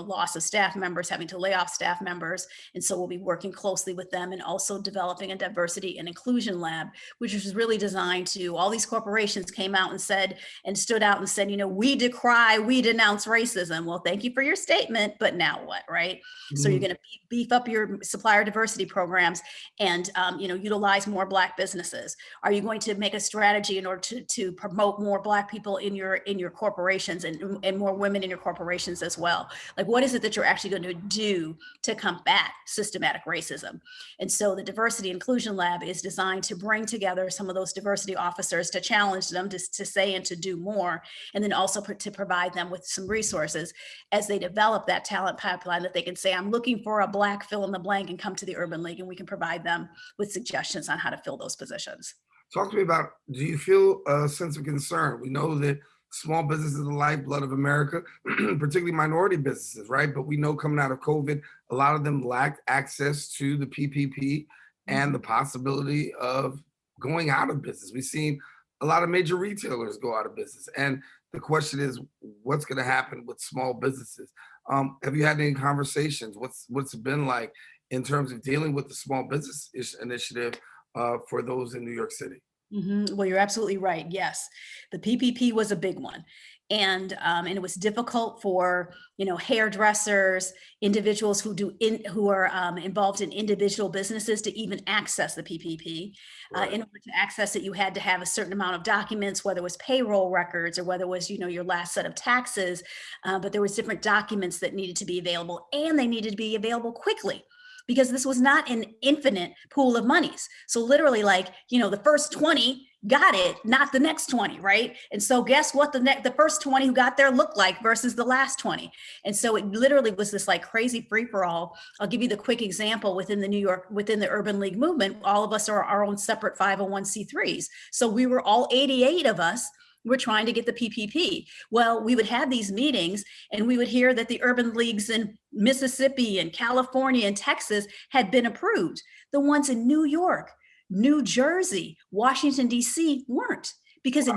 loss of staff members, having to lay off staff members. And so we'll be working closely with them, and also developing a diversity and inclusion lab, which is really designed to, all these corporations came out and stood out and said, we denounce racism. Well, thank you for your statement, but now what, right? So you're going to beef up your supplier diversity programs and, utilize more Black businesses. Are you going to make a strategy in order to promote more Black people in your corporations and more women in your corporations as well? Like, what is it that you're actually going to do to combat systematic racism? And so the Diversity Inclusion Lab is designed to bring together some of those diversity officers, to challenge them to say and to do more, and then also to provide them with some resources as they develop that talent pipeline, that they can say, I'm looking for a Black fill in the blank, and come to the Urban League, and we can provide them with suggestions on how to fill those positions. Talk to me about, do you feel a sense of concern? We know that small business is the lifeblood of America, particularly minority businesses, right? But we know coming out of COVID, a lot of them lacked access to the PPP and the possibility of going out of business. We've seen a lot of major retailers go out of business. And the question is, what's going to happen with small businesses? Have you had any conversations? What's it been like in terms of dealing with the small business initiative for those in New York City? Well, you're absolutely right. Yes, the PPP was a big one. And it was difficult for, hairdressers, individuals who are involved in individual businesses to even access the PPP. Right. In order to access it, you had to have a certain amount of documents, whether it was payroll records or whether it was, your last set of taxes. But there was different documents that needed to be available, and they needed to be available quickly, because this was not an infinite pool of monies. So literally, the first 20 got it, not the next 20, right? And so guess what the first 20 who got there looked like versus the last 20. And so it literally was this crazy free for all. I'll give you the quick example within the Urban League movement. All of us are our own separate 501c3s. So we were all 88 of us, We're trying to get the PPP. Well, we would have these meetings and we would hear that the urban leagues in Mississippi and California and Texas had been approved. The ones in New York, New Jersey, Washington, D.C. weren't, because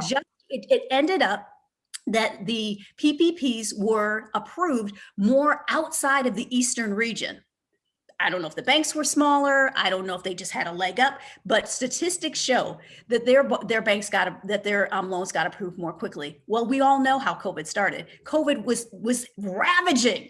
it ended up that the PPPs were approved more outside of the Eastern region. I don't know if the banks were smaller. I don't know if they just had a leg up, but statistics show that their loans got approved more quickly. Well, we all know how COVID started. COVID was ravaging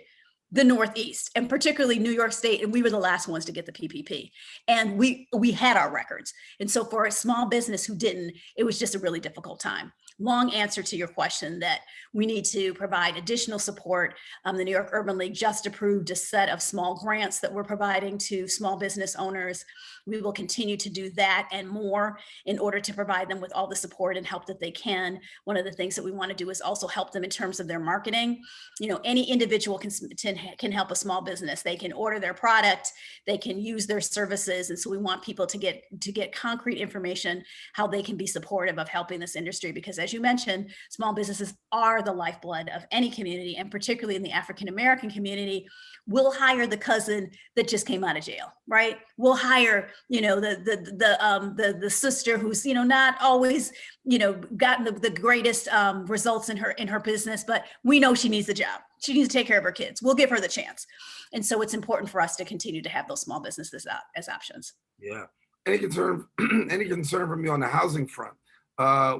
the Northeast and particularly New York State, and we were the last ones to get the PPP. And we had our records. And so for a small business who didn't, it was just a really difficult time. Long answer to your question that we need to provide additional support. The New York Urban League just approved a set of small grants that we're providing to small business owners. We will continue to do that and more in order to provide them with all the support and help that they can. One of the things that we want to do is also help them in terms of their marketing. You know, any individual can help a small business. They can order their product, they can use their services. And so we want people to get concrete information, how they can be supportive of helping this industry, because as you mentioned, small businesses are the lifeblood of any community, and particularly in the African-American community. We'll hire the cousin that just came out of jail, right? We'll hire, you know, the sister who's, you know, not always, you know, gotten the greatest results in her business, but we know she needs the job. She needs to take care of her kids. We'll give her the chance. And so it's important for us to continue to have those small businesses as options. Yeah. Any concern from you on the housing front?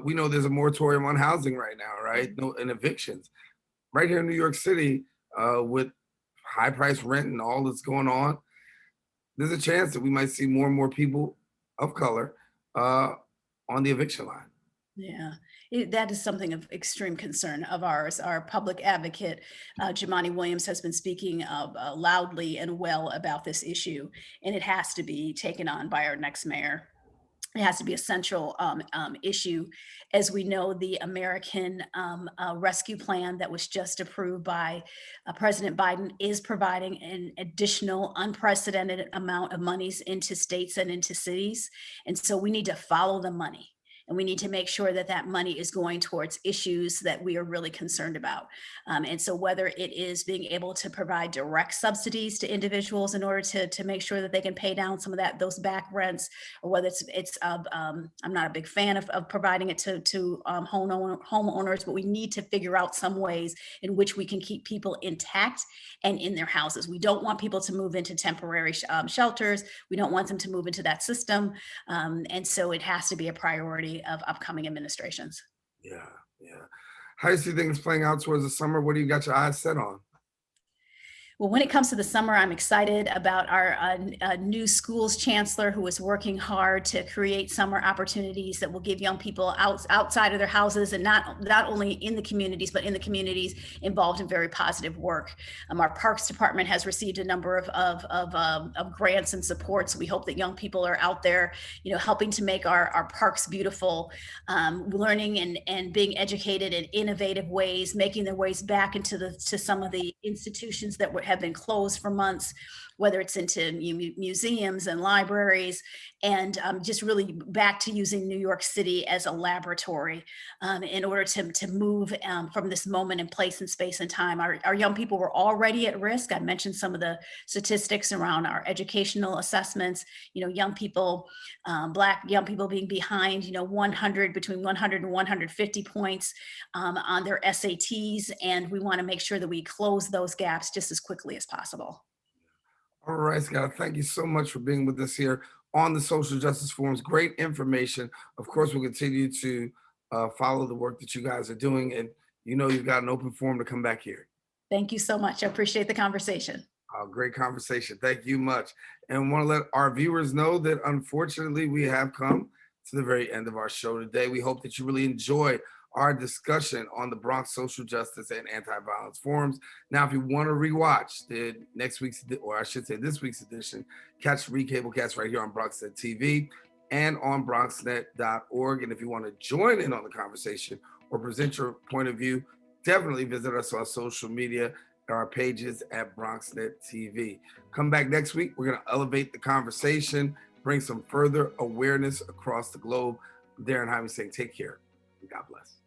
We know there's a moratorium on housing right now, right? No, and evictions. Right here in New York City, with high price rent and all that's going on, there's a chance that we might see more and more people of color on the eviction line. Yeah, that is something of extreme concern of ours. Our public advocate, Jaime Williams, has been speaking loudly and well about this issue, and it has to be taken on by our next mayor. It has to be a central issue. As we know, the American Rescue Plan that was just approved by President Biden is providing an additional unprecedented amount of monies into states and into cities. And so we need to follow the money. And we need to make sure that that money is going towards issues that we are really concerned about. And so whether it is being able to provide direct subsidies to individuals in order to make sure that they can pay down some of those back rents, or whether I'm not a big fan of providing it to homeowners, but we need to figure out some ways in which we can keep people intact and in their houses. We don't want people to move into temporary shelters. We don't want them to move into that system. And so it has to be a priority of upcoming administrations. Yeah. How do you see things playing out towards the summer? What do you got your eyes set on? Well, when it comes to the summer, I'm excited about our new schools chancellor, who is working hard to create summer opportunities that will give young people outside of their houses, and not only in the communities, but in the communities involved in very positive work. Our Parks Department has received a number of grants and supports. We hope that young people are out there, you know, helping to make our parks beautiful, learning and being educated in innovative ways, making their ways back into some of the institutions that have been closed for months, whether it's into museums and libraries, and just really back to using New York City as a laboratory in order to move from this moment in place and space and time. Our young people were already at risk. I mentioned some of the statistics around our educational assessments, you know, young people, Black young people being behind, you know, between 100 and 150 points on their SATs. And we want to make sure that we close those gaps just as quickly as possible. All right, Scott, thank you so much for being with us here on the Social Justice Forums. Great information. Of course, we'll continue to follow the work that you guys are doing. And you know you've got an open forum to come back here. Thank you so much. I appreciate the conversation. Great conversation. Thank you much. And want to let our viewers know that unfortunately we have come to the very end of our show today. We hope that you really enjoy our discussion on the Bronx Social Justice and Anti-Violence Forums. Now, if you want to rewatch this week's edition, catch Recablecast right here on BronxNet TV and on BronxNet.org. And if you want to join in on the conversation or present your point of view, definitely visit us on social media and our pages at BronxNet TV. Come back next week. We're going to elevate the conversation, bring some further awareness across the globe. Daren and Jaime saying take care and God bless.